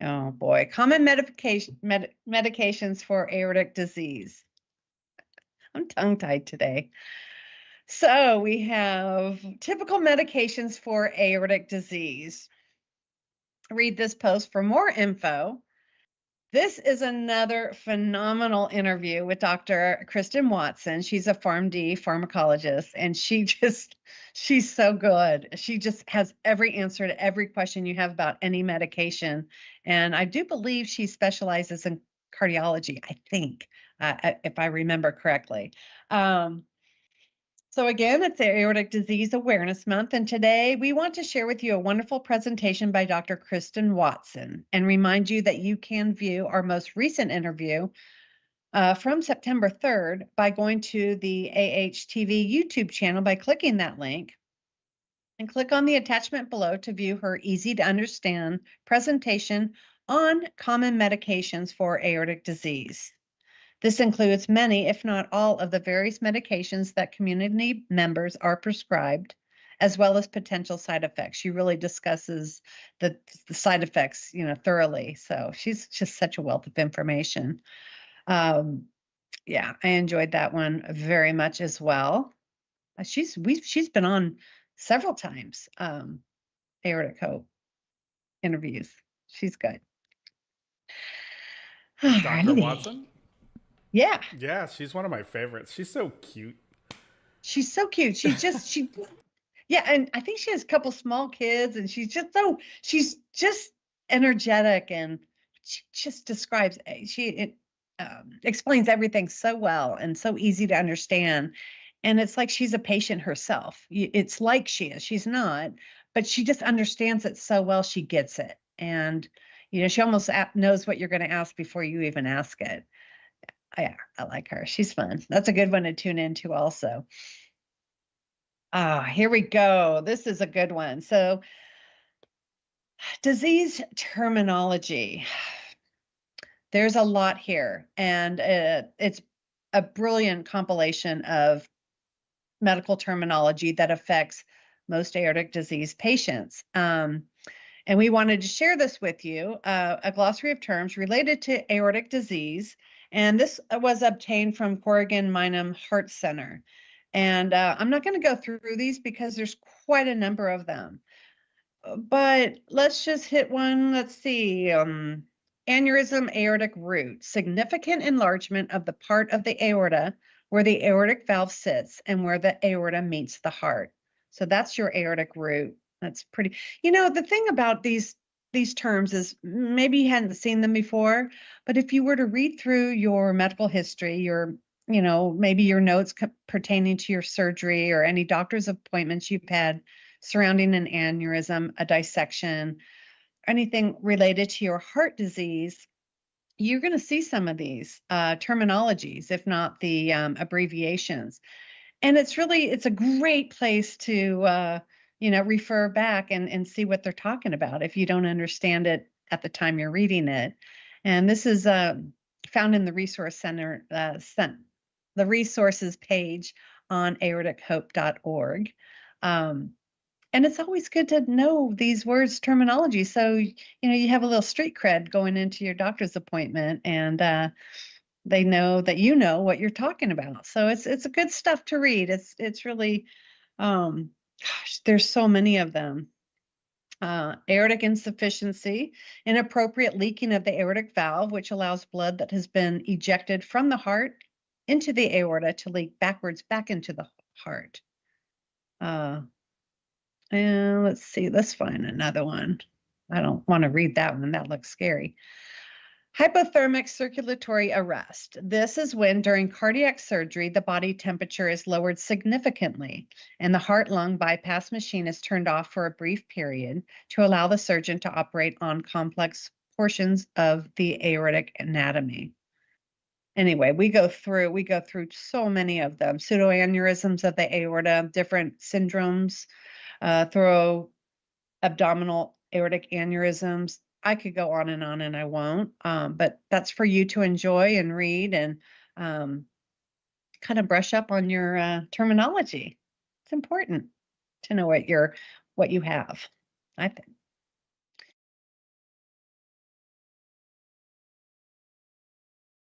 Oh boy, common medications for aortic disease. I'm tongue-tied today. So we have typical medications for aortic disease. Read this post for more info. This is another phenomenal interview with Dr. Kristen Watson. She's a PharmD pharmacologist, and she's so good. She just has every answer to every question you have about any medication. And I do believe she specializes in cardiology, I think, if I remember correctly. So again, it's Aortic Disease Awareness Month, and today we want to share with you a wonderful presentation by Dr. Kristen Watson and remind you that you can view our most recent interview from September 3rd by going to the AHTV YouTube channel by clicking that link and click on the attachment below to view her easy to understand presentation on common medications for aortic disease. This includes many, if not all, of the various medications that community members are prescribed, as well as potential side effects. She really discusses the side effects, thoroughly. So she's just such a wealth of information. Yeah, I enjoyed that one very much as well. She's been on several times, Aortic Hope interviews. She's good. Dr. Watson? Yeah. Yeah, she's one of my favorites. She's so cute. She's so cute. Yeah, and I think she has a couple small kids, and she's just energetic, and she just describes, explains everything so well and so easy to understand. And it's like she's a patient herself. It's like she is. She's not, but she just understands it so well. She gets it. And, she almost knows what you're going to ask before you even ask it. Yeah, I like her. She's fun. That's a good one to tune into also. Here we go. This is a good one. So, disease terminology. There's a lot here, and it's a brilliant compilation of medical terminology that affects most aortic disease patients. And we wanted to share this with you, a glossary of terms related to aortic disease. And this was obtained from Corrigan Minam Heart Center. And I'm not going to go through these because there's quite a number of them. But let's just hit one. Let's see. Aneurysm aortic root, significant enlargement of the part of the aorta where the aortic valve sits and where the aorta meets the heart. So that's your aortic root. That's pretty, the thing about these terms is maybe you hadn't seen them before, but if you were to read through your medical history, maybe your notes pertaining to your surgery or any doctor's appointments you've had surrounding an aneurysm, a dissection, anything related to your heart disease, you're going to see some of these terminologies, if not the abbreviations. And it's a great place to, refer back and see what they're talking about if you don't understand it at the time you're reading it. And this is found in the Resource Center, the resources page on aortichope.org. And it's always good to know these words, terminology. So, you have a little street cred going into your doctor's appointment, and they know that you know what you're talking about. So it's a good stuff to read. It's really, there's so many of them. Aortic insufficiency, inappropriate leaking of the aortic valve, which allows blood that has been ejected from the heart into the aorta to leak backwards back into the heart. And let's see, let's find another one. I don't want to read that one. That looks scary. Hypothermic circulatory arrest. This is when during cardiac surgery, the body temperature is lowered significantly and the heart-lung bypass machine is turned off for a brief period to allow the surgeon to operate on complex portions of the aortic anatomy. Anyway, we go through so many of them. Pseudoaneurysms of the aorta, different syndromes, thoracoabdominal aortic aneurysms. I could go on and I won't, but that's for you to enjoy and read and kind of brush up on your terminology. It's important to know what you have, I think.